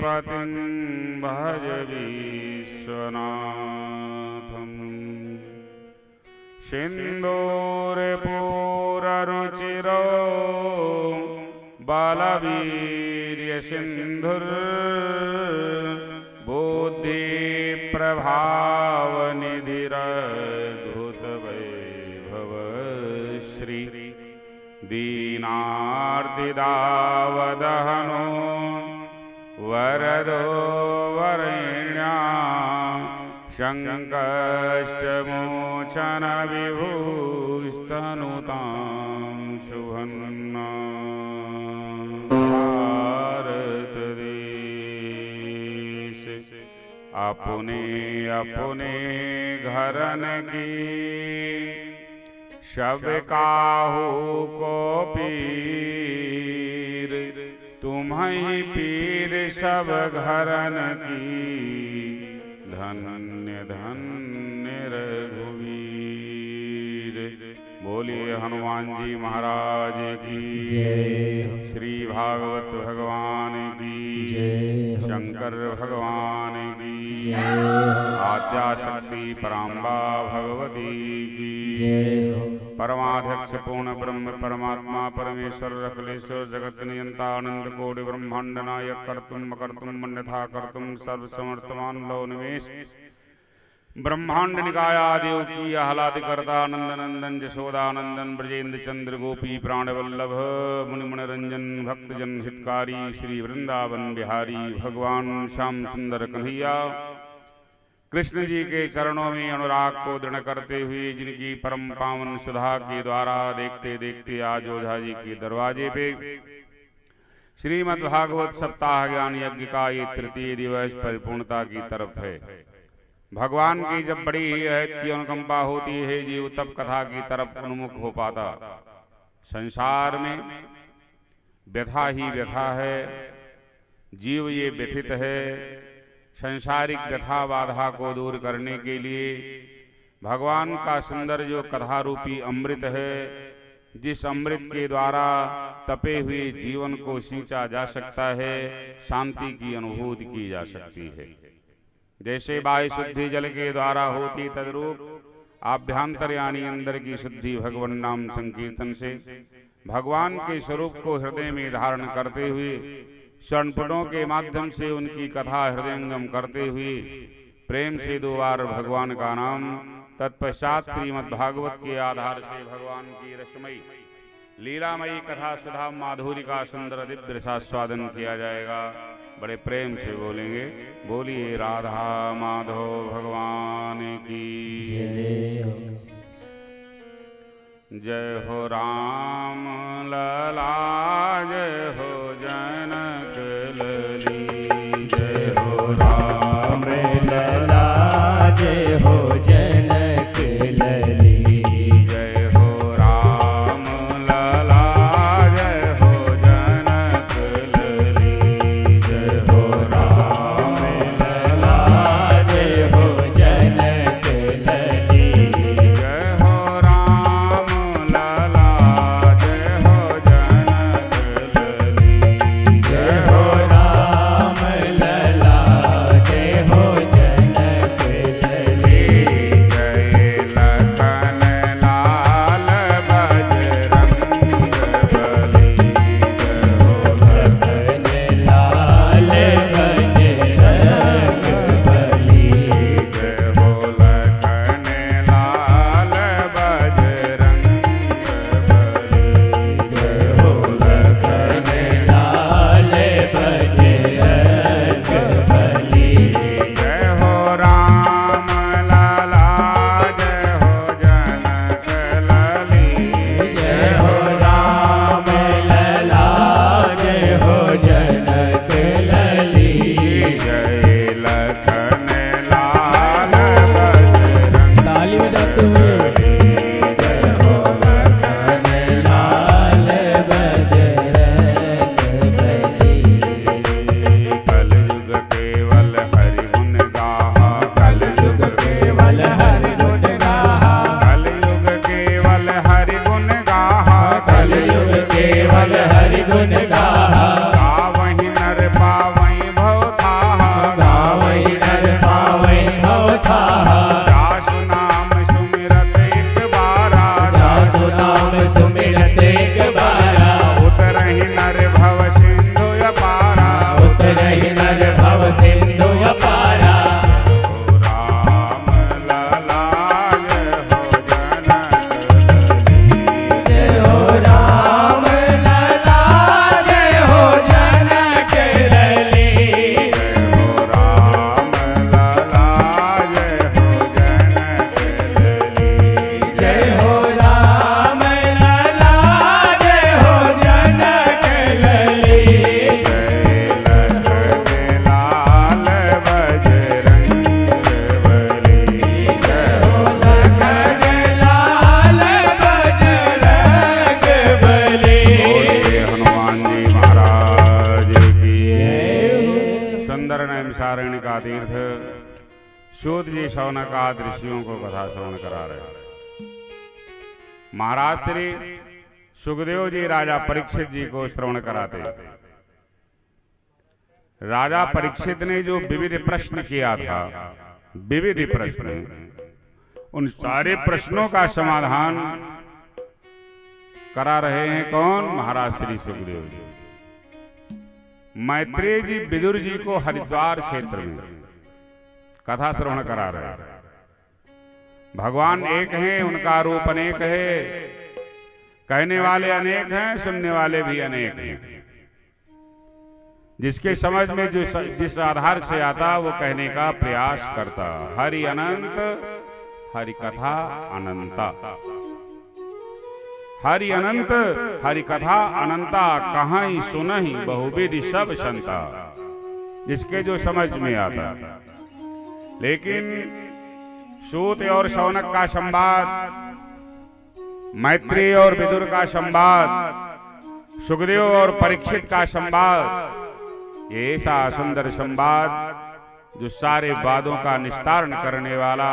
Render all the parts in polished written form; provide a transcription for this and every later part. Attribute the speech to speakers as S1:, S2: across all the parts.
S1: पतिं भज विश्वनाथं सिन्दूरपूररुचिरो बुद्धिप्रभावनिधिरद्भुतवैभव श्री दीनार्तिदावदहनो वरदो वरेण्या शङ्कष्टमोचन विभूस्तनुतां शुभन्ना भारत देश अपने अपने घरन की शब काहू को पीर तुम्हीं पीर सब घरन की धन्य धन्य रघुवीर। बोलिए हनुमान जी महाराज की जय, श्री भागवत भगवान की जय, शंकर भगवान की जय, आद्याशक्ति पराम्बा भगवती की जय। परमाध्यक्ष पूर्ण ब्रह्म परमात्मा परमेश्वर अखिलेश्वर जगत नियंता आनंद कोटि ब्रह्मांड नायक कर्तुम अकर्तुम अन्यथा कर्तुम सर्व समर्थमान लौ निमेश ब्रह्मांड निकाय आदिव की आह्लादि करता नंदनंदन जशोदानंदन ब्रजेंद्र चंद्र गोपी प्राणवल्लभ मुनिमन रंजन भक्तजन हितकारी श्री वृंदावन बिहारी भगवान श्याम सुंदर कन्हैया कृष्ण जी के चरणों में अनुराग को दृढ़ करते हुए जिनकी परम पावन सुधा के द्वारा देखते देखते आज ओझा जी के दरवाजे पे श्रीमद् भागवत सप्ताह ज्ञान यज्ञ का ये तृतीय दिवस परिपूर्णता की तरफ है। भगवान की जब बड़ी अहद की अनुकंपा होती है जीव तब कथा की तरफ उन्मुख हो पाता। संसार में व्यथा ही व्यथा है, जीव ये व्यथित है। संसारिक व्यथा बाधा को दूर करने के लिए भगवान का सुंदर जो कथा रूपी अमृत है, जिस अमृत के द्वारा तपे हुए जीवन को सींचा जा सकता है, शांति की अनुभूति की जा सकती है। जैसे बाह्य शुद्धि जल के द्वारा होती तद्रूप आभ्यंतर यानी अंदर की शुद्धि भगवान नाम संकीर्तन से भगवान के स्वरूप को हृदय में धारण करते हुए षणपुटों के माध्यम से उनकी कथा हृदयंगम करते हुए प्रेम से 2 बार भगवान का नाम, तत्पश्चात श्रीमद् भागवत के आधार से भगवान की रसमयी लीलामयी कथा सुधा माधुरी का सुंदर दिव्य रसास्वादन किया जाएगा। बड़े प्रेम से बोलेंगे, बोलिए राधा माधव भगवान की जय हो राम लला जय हो जनक लली जय हो राम लला जय हो जनक लली जय हो राम लला जय हो जनक लली जय हो राम लला जय हो जनक लली जय हो राम लला जय हो जनक लली
S2: उतरहि नर भव सिंधु अपारा।
S1: जय हो राम लला जय हो जनक लली।
S2: जय हो राम लला जय हो जनक लली।
S1: जय हो लखन लाल बजरंग बली। हनुमान जी महाराज की सुंदर नैमिषारण्य का तीर्थ सूत जी शौनक आदि ऋषियों को कथा श्रवण करा रहे। महाराज श्री सुखदेव जी राजा परीक्षित जी को श्रवण कराते। राजा परीक्षित ने जो विविध प्रश्न किया था, विविध प्रश्न, उन सारे प्रश्नों का समाधान करा रहे हैं कौन? महाराज श्री सुखदेव जी। मैत्रेय जी विदुर जी को हरिद्वार क्षेत्र में कथा श्रवण करा रहे हैं। भगवान एक हैं, उनका रूप अनेक है, कहने वाले अनेक हैं, सुनने वाले भी अनेक हैं। जिसके समझ में जो जिस आधार से आता वो कहने का प्रयास करता। हरि अनंत हरि कथा अनंता। हरि अनंत हरि कथा अनंता, कहां सुनहि बहुविधि सब संता। जिसके जो समझ में आता। लेकिन सूत और शौनक का संवाद, मैत्रेय और विदुर का संवाद, सुखदेव और परीक्षित का संवाद, ये ऐसा सुंदर संवाद जो सारे वादों का निस्तारण करने वाला,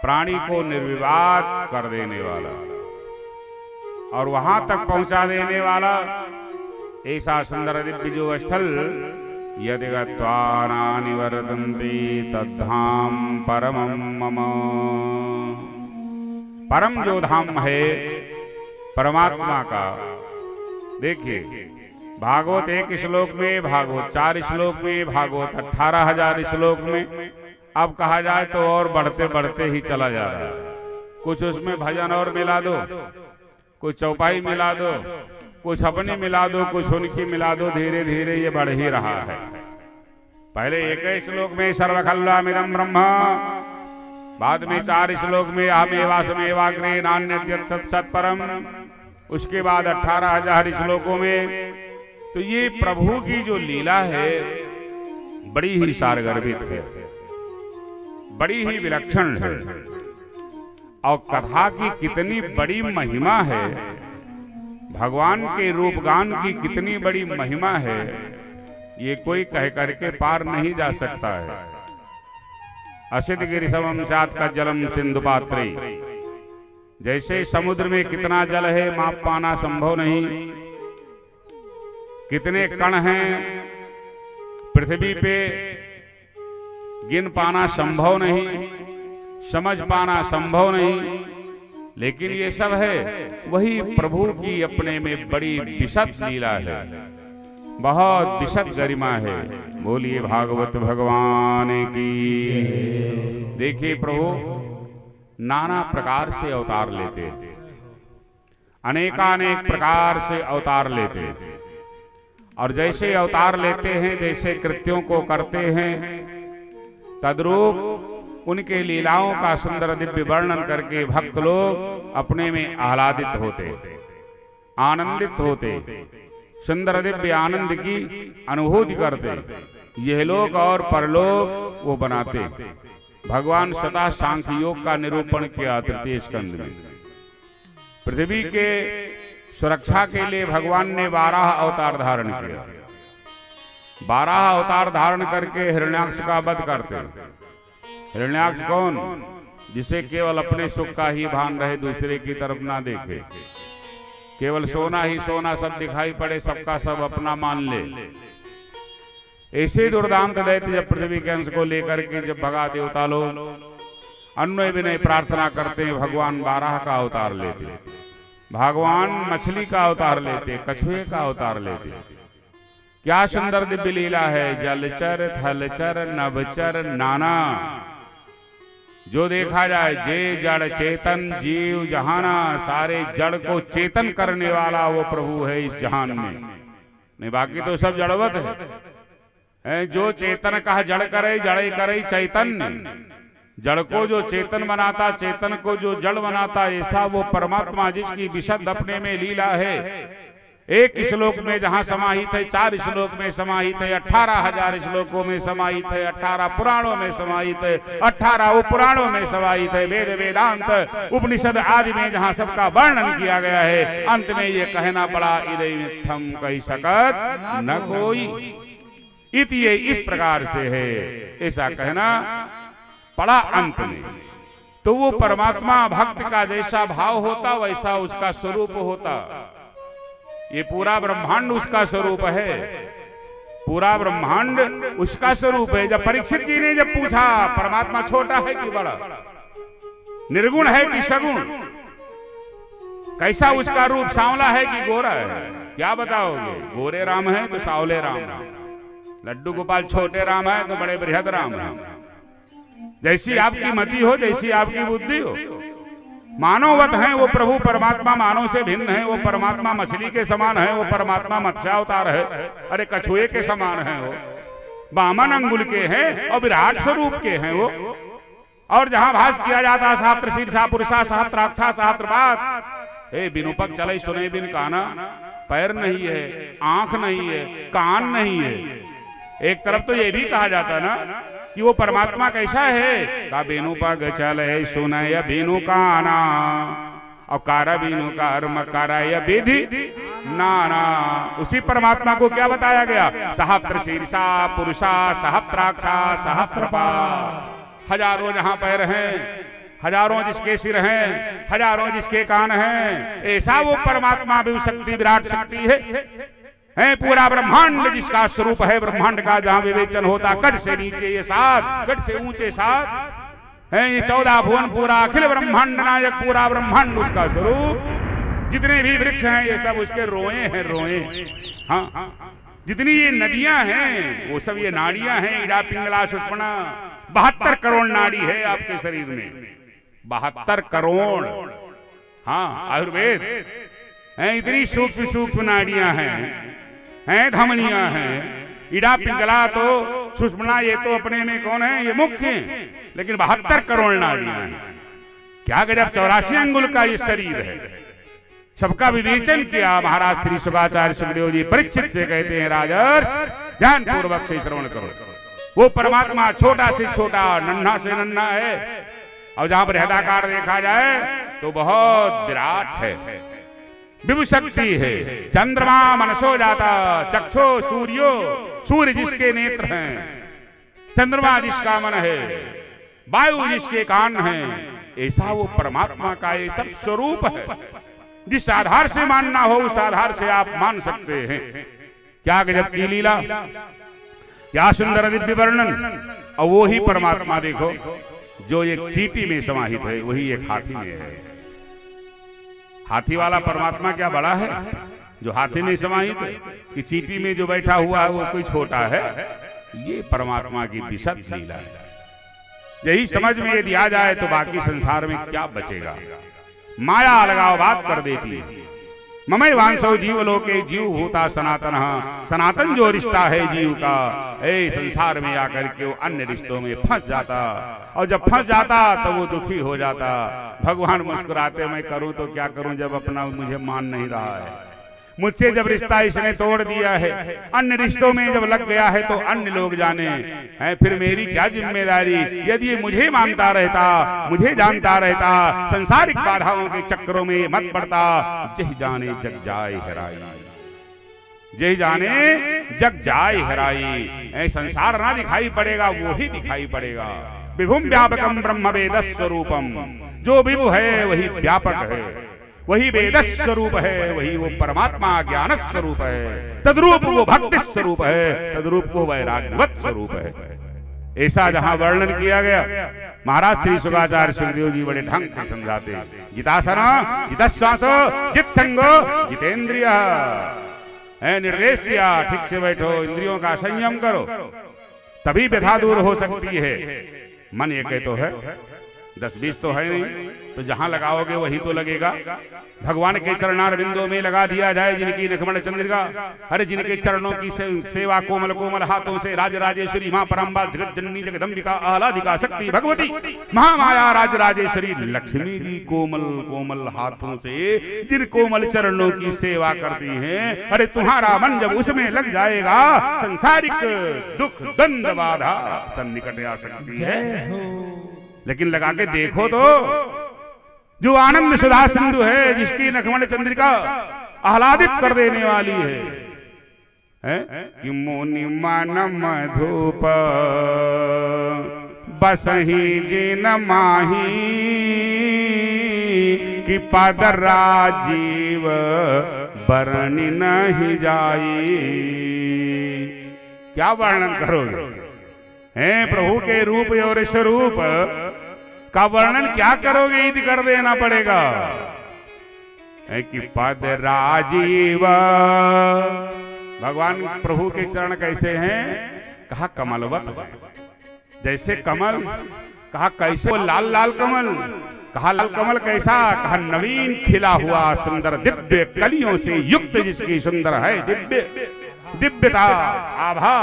S1: प्राणी को निर्विवाद कर देने वाला और वहां तक पहुंचा देने वाला ऐसा सुंदर दिव्य जो स्थल, यदि गत्वा नानिवर्तन्ति तद्धाम परमं मम। परम जो धाम है परमात्मा का, देखिए भागवत 1 श्लोक में, भागवत 4 श्लोक में, भागवत 18,000 श्लोक में, अब कहा जाए तो और बढ़ते बढ़ते ही चला जा रहा है। कुछ उसमें भजन और मिला दो, कुछ चौपाई मिला दो, कुछ अपनी मिला दो, कुछ उनकी मिला दो, धीरे धीरे ये बढ़ ही रहा है। पहले 1 श्लोक में सर्वखल्वामिदं ब्रह्म, बाद में 4 श्लोक में अहमेवासमेवाग्रे नान्यत् सत्सत्परम, उसके बाद 18,000 श्लोकों में। तो ये प्रभु की जो लीला है बड़ी ही सारगर्भित है, बड़ी ही विलक्षण है, और कथा की कितनी बड़ी महिमा है, भगवान के रूपगान की कितनी बड़ी महिमा है, ये कोई कह करके पार नहीं जा सकता है। असित गिरिशमं स्यात् कज्जलं सिंधु पात्रे, जैसे समुद्र में कितना जल है माप पाना संभव नहीं, कितने कण हैं पृथ्वी पे गिन पाना संभव नहीं, समझ पाना संभव नहीं, लेकिन ये सब है वही प्रभु की अपने में बड़ी विशद लीला है, बहुत विशद गरिमा है। बोलिए भागवत भगवान की। देखिए प्रभु नाना प्रकार से अवतार लेते, अनेकानेक प्रकार से अवतार लेते, और जैसे अवतार लेते हैं, जैसे कृत्यों को करते हैं, तद्रूप उनके लीलाओं का सुंदर दिव्य वर्णन करके भक्त लोग अपने में आह्लादित होते, आनंदित होते, सुंदर दिव्य आनंद की अनुभूति करते, यह लोक और परलोक वो बनाते। भगवान स्वतः सांख्य योग का निरूपण किया 3 स्कंद में। पृथ्वी के सुरक्षा के लिए भगवान ने 12 अवतार धारण किया, 12 अवतार धारण करके हिरण्याक्ष का वध करते। हिरण्याक्ष कौन? जिसे केवल अपने सुख का ही भान रहे, दूसरे की तरफ ना देखे, केवल सोना ही सोना सब दिखाई पड़े, सबका सब अपना मान ले। ऐसे दुर्दांत दैत्य जब पृथ्वी के अंश को लेकर के जब भगा देवता लोग अन्वय विनय प्रार्थना करते हैं, भगवान 12 का अवतार लेते, भगवान मछली का अवतार लेते, कछुए का अवतार लेते, क्या सुंदर दिव्य लीला है। जलचर थलचर नभचर नाना, जो देखा जाए जे जड़ चेतन जीव जहाना, सारे जड़ को चेतन करने वाला वो प्रभु है इस जहान में। नहीं बाकी तो सब जड़वत है। जो चेतन कहा जड़ करे, जड़े करे चैतन्य। जड़ को जो चेतन बनाता, चेतन को जो जड़ बनाता, ऐसा वो परमात्मा जिसकी विशद अपने में लीला है। एक श्लोक में जहां समाहित है, 4 श्लोक में समाहित है, 18,000 श्लोकों में समाहित है, 18 पुराणों में समाहित है, 18 उपपुराणों में समाहित है। वेद वेदांत उपनिषद आदि में जहां सबका वर्णन किया गया है, अंत में ये कहना पड़ा इदय मिथ्यम कही सकत न कोई। इति ये इस प्रकार से है, ऐसा कहना पड़ा अंत में। तो वो परमात्मा भक्त का जैसा भाव होता वैसा उसका स्वरूप होता। ये पूरा ब्रह्मांड उसका स्वरूप है, पूरा ब्रह्मांड उसका स्वरूप है। जब परीक्षित जी ने जब पूछा परमात्मा छोटा है कि बड़ा, निर्गुण है कि सगुण, कैसा उसका रूप, सांवला है कि गोरा है, क्या बताओगे? गोरे राम है तो सांवले राम है, लड्डू गोपाल छोटे राम है तो बड़े बृहद राम है। जैसी आपकी मति हो, जैसी आपकी बुद्धि हो। मानववत है वो प्रभु परमात्मा, मानव से भिन्न है वो परमात्मा। मछली के समान है वो परमात्मा, मत्स्यावतार है, अरे कछुए के समान है वो, वामन अंगुल के हैं और विराट स्वरूप के हैं वो। और जहां भास किया जाता सहस्त्र शीर्षा पुरुषा सहस्त्राक्षा सहस्त्रपाद, बिनुपक चले सुने बिन काना, पैर नहीं है, आंख नहीं है, कान नहीं है। एक तरफ तो ये भी कहा जाता ना कि वो परमात्मा कैसा है, का बेनु पग चले सुनय बेनु काना, और कारा बेनु कर्म कराय विधि नाना। उसी परमात्मा को क्या बताया गया? सहस्त्र शीर्षा पुरुषा सहस्त्राक्षा सहस्त्रपाद। हजारों जहां पैर हैं, हजारों जिसके सिर हैं, हजारों जिसके कान हैं, ऐसा वो परमात्मा भी शक्ति विराट शक्ति है। पूरा ब्रह्मांड जिसका स्वरूप है, ब्रह्मांड का जहां विवेचन होता, कट से नीचे ये 7, कट से ऊंचे 7 है, ये 14 भुवन, पूरा अखिल ब्रह्मांड नायक, पूरा ब्रह्मांड उसका स्वरूप। जितने भी वृक्ष हैं ये सब उसके रोए हैं, रोए। हाँ, जितनी ये नदियां हैं वो सब ये नाड़ियां हैं, इड़ा पिंगला सुषुम्ना। 72 करोड़ नाड़ी है आपके शरीर में, 72 करोड़। हाँ, आयुर्वेद है, इतनी सूक्ष्म सूक्ष्म नाड़ियां हैं, धमनियां हैं। इड़ा पिंगला तो सुषुम्ना ये तो अपने में कौन है, ये मुख्य है, लेकिन 72 करोड़ नाड़ियां हैं। क्या गजब, 84 अंगुल का ये शरीर है। सबका विवेचन किया महाराज श्री शुकाचार्य सुखदेव जी परीक्षित से कहते हैं, राजर्ष ध्यान पूर्वक से श्रवण करो। वो परमात्मा छोटा से छोटा, नन्हा से नन्हा है, और जहां बृहदाकार देखा जाए तो बहुत विराट है, विभु शक्ति है। चंद्रमा मनसो जाता चक्षो सूर्यो, सूर्य जिसके नेत्र हैं, चंद्रमा जिसका मन है, वायु जिसके कान हैं, ऐसा वो परमात्मा का ये सब स्वरूप है। जिस आधार से मानना हो उस आधार से आप मान सकते हैं। क्या गजब की लीला, क्या सुंदर दिव्य वर्णन। और वो ही परमात्मा देखो जो एक चींटी में समाहित है, वही एक हाथी में है। हाथी वाला परमात्मा क्या बड़ा है जो हाथी में समाहित है, कि चींटी में जो बैठा हुआ है वो कोई छोटा है। ये परमात्मा की विशद लीला है। यही समझ में यदि आ जाए तो बाकी संसार में क्या बचेगा। माया अलगाव बात कर देती है। ममई वांसो जीव लोके, जीव होता सनातन, सनातन जो रिश्ता है जीव का, संसार में आकर के वो अन्य रिश्तों में फंस जाता, और जब फंस जाता तो वो दुखी हो जाता। भगवान मुस्कुराते, मैं करूं तो क्या करूं जब अपना मुझे मान नहीं रहा है। मुझसे जब रिश्ता इसने तोड़ दिया है, अन्य रिश्तों में जब लग गया है तो अन्य लोग जाने, फिर मेरी क्या जिम्मेदारी। यदि ये मुझे मानता रहता, मुझे जानता रहता, संसारिक बाधाओं के चक्रों में मत पड़ता। जय जाने जग जाए हराई, जय जाने जग जाए हराई। संसार ना दिखाई पड़ेगा, वो ही दिखाई पड़ेगा। विभुम व्यापकम ब्रह्म वेद स्वरूपम, जो विभु है वही व्यापक है, वही वेद स्वरूप है, वही वो परमात्मा ज्ञान स्वरूप है। तद्रूप वो भक्ति स्वरूप है, तद्रूप वो वैराग्यवत स्वरूप है। ऐसा जहां वर्णन किया गया, महाराज श्री शुकाचार्य सुखदेव जी बड़े ढंग से समझाते हैं। जितासना जितश्वास जित संगो जितेंद्रिय, निर्देश दिया ठीक से बैठो, इंद्रियों का संयम करो, तभी व्यथा दूर हो सकती है। मन एक तो है, 10-20 तो है नहीं, तो जहां लगाओगे वहीं तो लगेगा। भगवान के चरणार बिंदों में लगा दिया जाए जिनकी नखमण चंद्रिका, अरे जिनके चरणों की सेवा कोमल कोमल हाथों से राज राजेश्वरी मां परम्बा जगत जननी जगदम्बिका आह्लादिका शक्ति भगवती महामाया राज राजेश्वरी लक्ष्मी जी कोमल कोमल हाथों से जिन कोमल चरणों की सेवा करती हैं, अरे तुम्हारा मन जब उसमें लग जाएगा संसारिक दुख द्वंद बाधा सन्निकट आ सकती है। लेकिन लगा के देखो तो जो आनंद सुधा सिंधु है, जिसकी नखमण चंद्रिका आह्लादित कर देने वाली है? कि मुनि मन मधुप बसही जिन माही, कि पद राजीव बरनि नहीं जाई। क्या वर्णन करोगे हैं प्रभु के रूप और स्वरूप का वर्णन क्या करोगे, यदि कर देना पड़ेगा। कि पद राजीव, भगवान प्रभु के चरण कैसे हैं? कहा कमलवत है, जैसे कमल। कहा कैसे? वो लाल लाल कमल। कहा लाल कमल कैसा? कहा नवीन खिला हुआ सुंदर दिव्य कलियों से युक्त, जिसकी सुंदर है दिव्य दिव्यता आभा,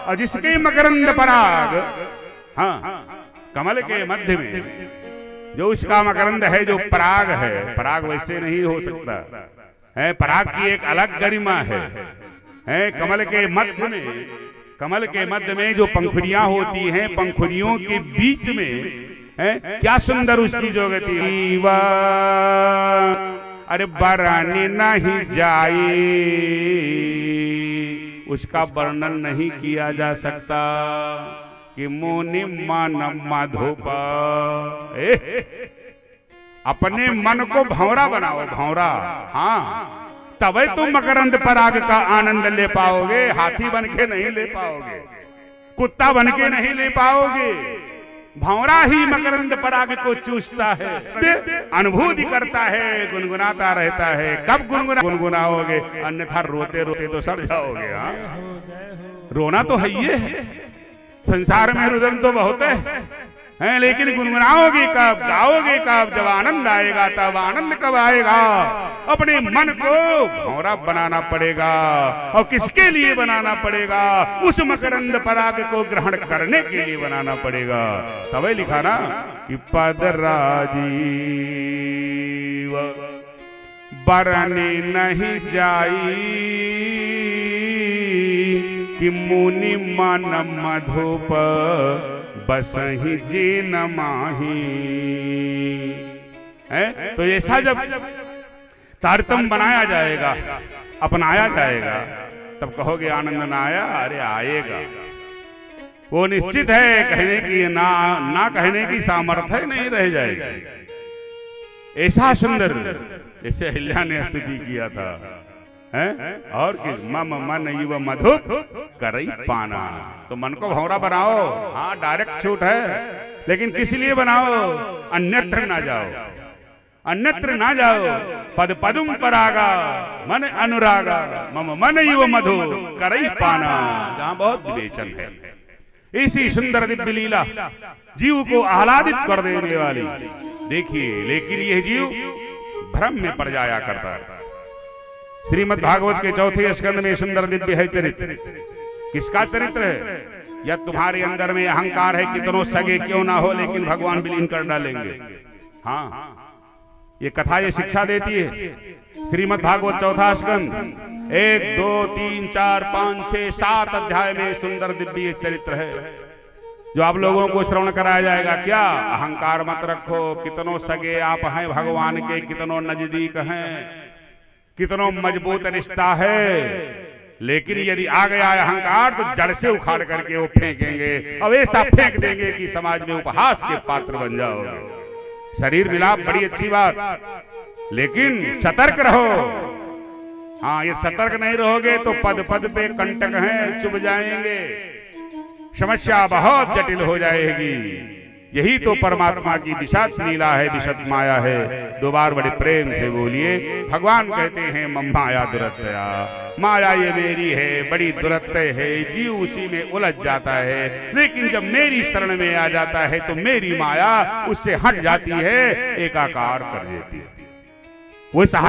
S1: और जिसके मकरंद पराग, हाँ कमल के मध्य में जो उसका मकरंद है, जो पराग है, पराग वैसे नहीं हो सकता है, पराग की एक अलग गरिमा है। कमल के मध्य में, कमल के मध्य में जो पंखुड़ियां होती हैं, पंखुड़ियों के बीच में क्या सुंदर उसकी जो गति, अरे बरनि नहीं जाई, उसका वर्णन नहीं किया जा सकता। कि मुनि मन मधुप, अपने मन को भंवरा बनाओ, भंवरा। हाँ, तभी तुम मकरंद पराग का आनंद ले पाओगे। हाथी बन के नहीं ले पाओगे, कुत्ता बन के नहीं ले पाओगे। भंवरा ही मकरंद पराग को चूसता है, अनुभूति करता है, गुनगुनाता रहता है। कब गुनगुनाओगे? अन्यथा रोते रोते तो सड़ जाओगे। हाँ, रोना तो है ये है, संसार में रुदन तो बहुत है, लेकिन गुनगुनाओगे कब, गाओगे कब? जब आनंद आएगा। तब आनंद कब आएगा? अपने मन को भंवरा बनाना पड़ेगा। और किसके लिए बनाना पड़ेगा? उस मकरंद पराग को ग्रहण करने के लिए बनाना पड़ेगा। तभी लिखा ना कि पद राजीव बरनि नहीं जाई, कि मुनि मन मधुप बसहि जिन माही। तो ऐसा जब तारतम्य बनाया जाएगा, अपनाया जाएगा, तब कहोगे आनंद ना आया? अरे आएगा, वो निश्चित है। कहने की ना कहने की सामर्थ्य नहीं रह जाएगी। ऐसा सुंदर, जैसे अहिल्या ने स्तुति किया था, और कि मम मन युव मधुप करई पाना। तो मन को भंवरा बनाओ। हाँ, डायरेक्ट छूट है, लेकिन किस लिए बनाओ? अन्यत्र ना जाओ, अन्यत्र ना जाओ। पद पदुम परागा मन अनुरागा, मम मन युव मधु करई पाना, जहां बहुत विवेचन है। इसी सुंदर दिव्य लीला जीव को आह्लादित कर देने वाली। देखिए, लेकिन यह जीव भ्रम में पड़ जाया करता है। श्रीमद् भागवत के चौथे स्कंद में सुंदर दिव्य है चरित्र। किसका चरित्र है? या तुम्हारे अंदर में अहंकार है, कितनों सगे क्यों ना हो, लेकिन भगवान विलीन कर डालेंगे। हाँ, ये कथा ये शिक्षा देती है। श्रीमद् भागवत चौथा स्कंद 1, 2, 3, 4, 5, 6, 7 अध्याय में सुंदर दिव्य चरित्र है, जो आप लोगों को श्रवण कराया जाएगा। क्या? अहंकार मत रखो, कितनों सगे आप हैं भगवान के, कितनों नजदीक हैं, कितनों मजबूत रिश्ता है। लेकिन यदि आ गया अहंकार तो जड़ से उखाड़ करके वो फेंकेंगे, अब ऐसा फेंक देंगे कि समाज में उपहास के पात्र बन जाओगे। शरीर मिलाप बड़ी अच्छी बात, लेकिन सतर्क रहो। हाँ, ये सतर्क नहीं रहोगे तो पद पद पे कंटक हैं, चुभ जाएंगे, समस्या बहुत जटिल हो जाएगी। यही तो परमात्मा की विशद लीला है, विशद माया है। 2 बार बड़े प्रेम से बोलिए, भगवान कहते हैं मम माया दुरतया। माया ये मेरी है, बड़ी दुरत्ते है, जीव उसी में उलझ जाता है। लेकिन जब मेरी शरण में आ जाता है तो मेरी माया उससे हट जाती है, एकाकार कर देती है। वो सहाय